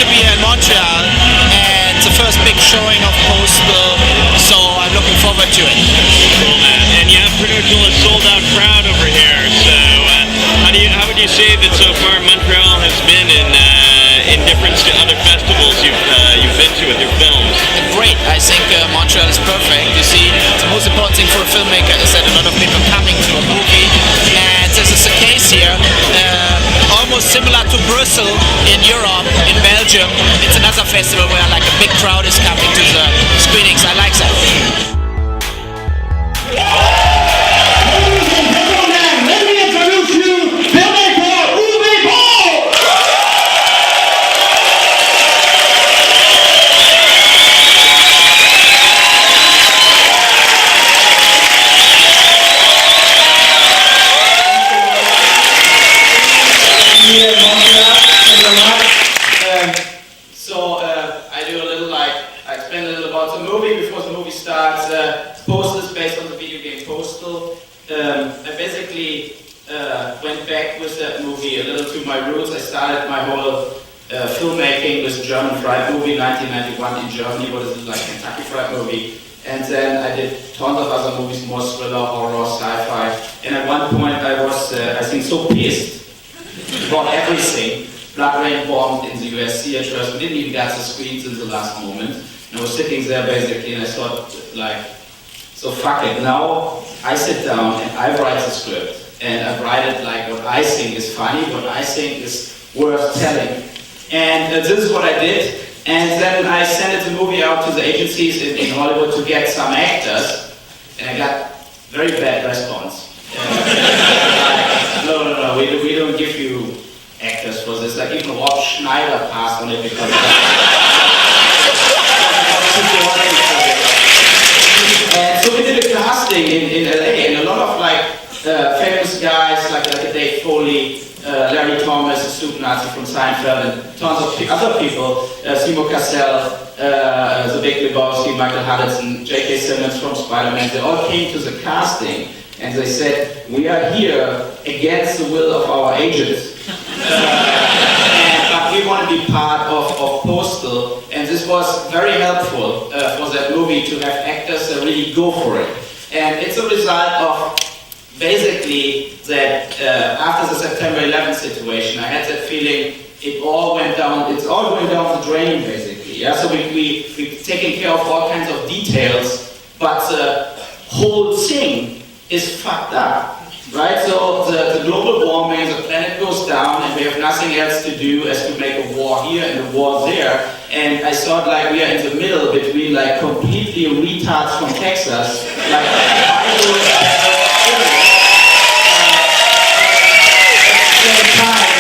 to be here in Montreal, and it's the first big showing of Postal, so I'm looking forward to it. Cool, man. And you have pretty much a sold-out crowd over here. So how would you say that so far Montreal has been in difference to other festivals you've been to with your films? Great. I think Montreal is perfect. You see, the most important thing for a filmmaker is that a lot of people are coming to a movie, and this is the case here. Almost similar to Brussels in Europe, in Belgium. It's another festival where like a big crowd is coming to the screenings. I like that. I explained a little about the movie before the movie starts. Postal is based on the video game Postal. I basically went back with that movie a little to my roots. I started my whole filmmaking with German Fried Movie, 1991 in Germany, what is it, like Kentucky Fried Movie. And then I did tons of other movies, more thriller, horror, sci-fi. And at one point I was, I think, so pissed about everything. Blood Rain bombed in the US theaters. We didn't even get the screens in the last moment. And I was sitting there basically and I thought, like, so fuck it. Now I sit down and I write the script. And I write it like what I think is funny, what I think is worth telling. And this is what I did. And then I sent the movie out to the agencies in Hollywood to get some actors. And I got very bad response. No, we don't give you actors for this. Like even Rob Schneider passed on it because and so we did a casting in LA, and a lot of like famous guys like Dave Foley, Larry Thomas, the Stu Nazi from Seinfeld, and tons of other people, Simo Cassell, the Big Lebowski, Michael Hudson, J.K. Simmons from Spider-Man. They all came to the casting and they said, we are here against the will of our agents. But we want to be part of Postal, and this was very helpful for that movie to have actors that really go for it. And it's a result of basically that after the September 11th situation, I had that feeling it all went down, it's all going down the drain basically. Yeah? So we've taken care of all kinds of details, but the whole thing is fucked up. Right, so the global warming, the planet goes down and we have nothing else to do as to make a war here and a war there. And I thought like we are in the middle between like completely retards from Texas, like at the same time,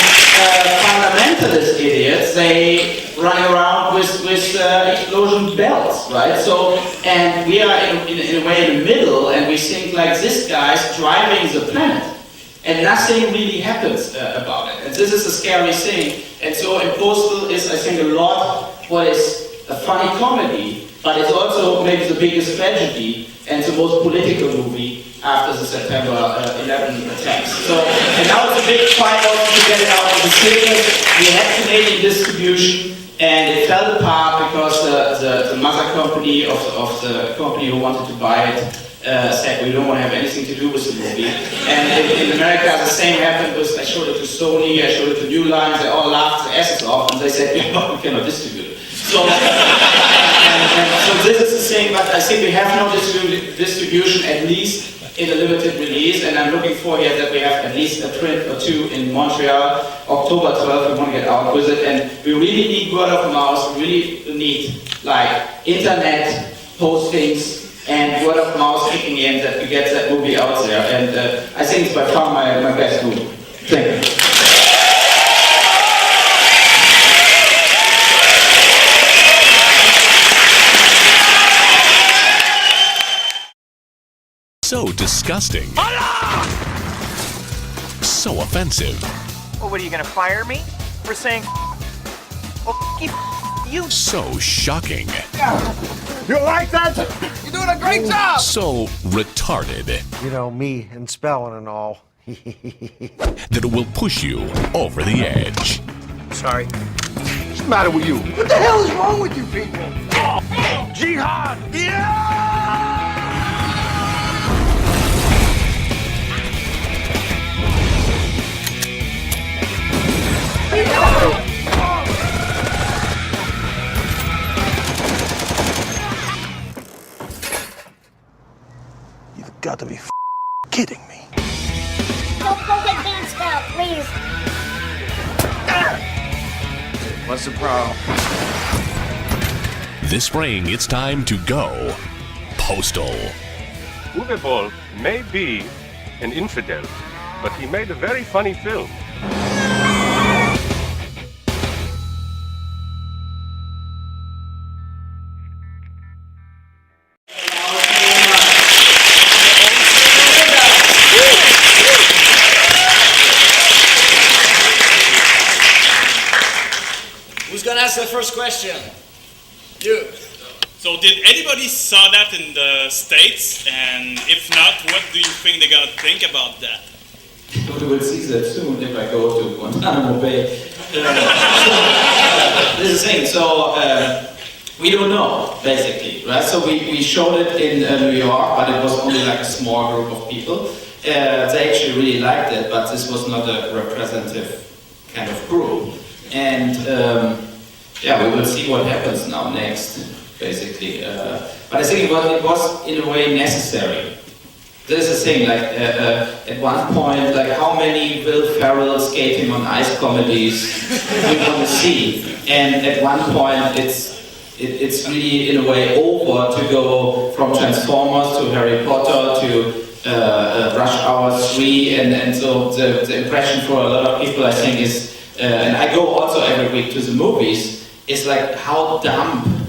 fundamentalist idiots, they running around with explosion belts, right? So, and we are in a way in the middle, and we think like this guy's driving the planet, and nothing really happens about it. And this is a scary thing. And so, in Postal is, I think, a lot what is a funny comedy, but it's also maybe the biggest tragedy and the most political movie after the September 11 attacks. So, and now it's a big fight also to get it out of the cinemas. We had Canadian distribution, and it fell apart because the mother company of the company who wanted to buy it said we don't want to have anything to do with the movie. And in America the same happened with, I showed it to Sony, I showed it to New Line, they all laughed their asses off and they said, yeah, we cannot distribute it. So, so this is the thing, but I think we have no distribution, at least in a limited release, and I'm looking for here that we have at least a print or two in Montreal. October 12th, we want to get out with it, and we really need word of mouth, we really need like internet postings and word of mouth kicking in that we get that movie out there, and I think it's by far my best movie. Thank you. So disgusting. So offensive. Well, what are you gonna fire me for saying? Oh, you. So shocking. You like that? You're doing a great job. So retarded. You know me and spelling and all. That it will push you over the edge. Sorry. matter with you? What the hell is wrong with you people? Jihad! You've got to be kidding me. Don't go get pants out, please. What's the problem? This spring, it's time to go postal. Uwe Boll may be an infidel, but he made a very funny film. Who's gonna ask the first question? You. So did anybody saw that in the States? And if not, what do you think they're gonna think about that? We will see that soon if I go to Guantanamo Bay. This is the thing, so we don't know, basically, right? So we showed it in New York, but it was only like a small group of people. They actually really liked it, but this was not a representative kind of group. And yeah, we will see what happens now next, basically. But I think it was in a way necessary. This is the thing, like at one point, like how many Will Ferrell skating on ice comedies we want to see? And at one point, it's really in a way over to go from Transformers to Harry Potter to Rush Hour 3, and so the impression for a lot of people, I think, is, and I go also every week to the movies, is like how dumb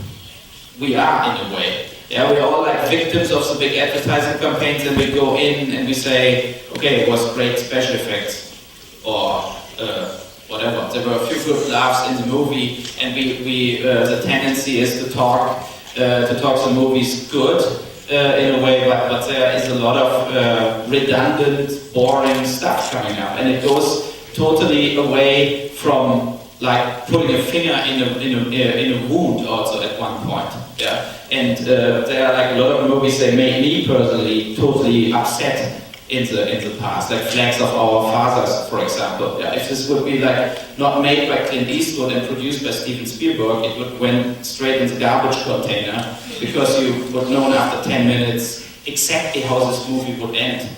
we are in a way. Yeah, we're all like victims of the big advertising campaigns, and we go in and we say, okay, it was great special effects, or whatever. There were a few good laughs in the movie, and the tendency is to talk the movies good in a way, but there is a lot of redundant, boring stuff coming up, and it goes totally away from like putting a finger in a wound also at one point. Yeah, and there are like a lot of movies that made me personally totally upset in the past, like Flags of Our Fathers, for example. Yeah, if this would be like not made by Clint Eastwood and produced by Steven Spielberg, it would went straight in the garbage container, because you would know after 10 minutes exactly how this movie would end.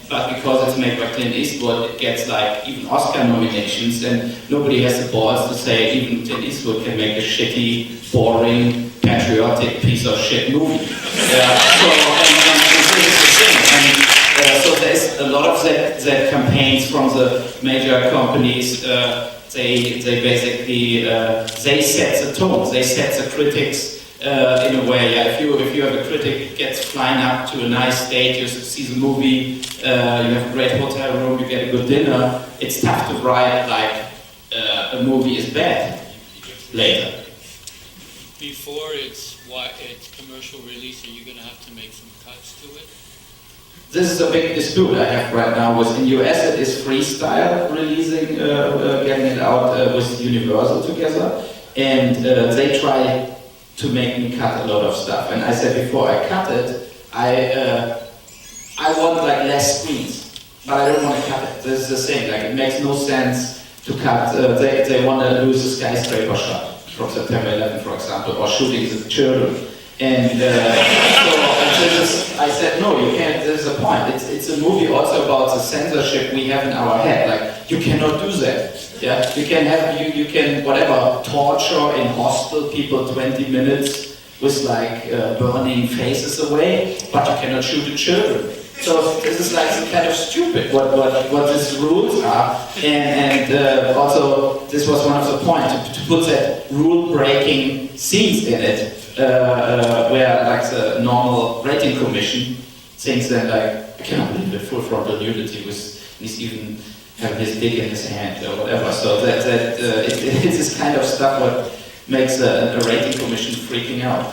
But because it's made by Clint Eastwood, it gets like even Oscar nominations, and nobody has the balls to say even Clint Eastwood can make a shitty, boring, patriotic piece of shit movie. Yeah. So this is the thing. So there's a lot of that campaigns from the major companies. They basically they set the tone. They set the critics. In a way, yeah. If you have a critic who gets flying up to a nice stage, you see the movie, you have a great hotel room, you get a good dinner, it's tough to write like a movie is bad later. Before its commercial release, are you going to have to make some cuts to it? This is a big dispute I have right now. In US it is Freestyle releasing, getting it out with Universal together, and they try to make me cut a lot of stuff. And I said before I cut it, I want like less screens, but I don't want to cut it. This is the thing, like it makes no sense to cut. They want to lose a skyscraper shot from September 11, for example, or shooting the children. And I said, no, you can't, there's a point. It's a movie also about the censorship we have in our head. Like, you cannot do that. Yeah, you can whatever, torture in hostel people 20 minutes with like burning faces away, but you cannot shoot the children. So this is like kind of stupid what these rules are, and also this was one of the points to put that rule-breaking scenes in it, where like the normal rating commission thinks that like I cannot believe it, full frontal nudity with he's even having his dick in his hand or whatever. So it's this kind of stuff what makes a rating commission freaking out.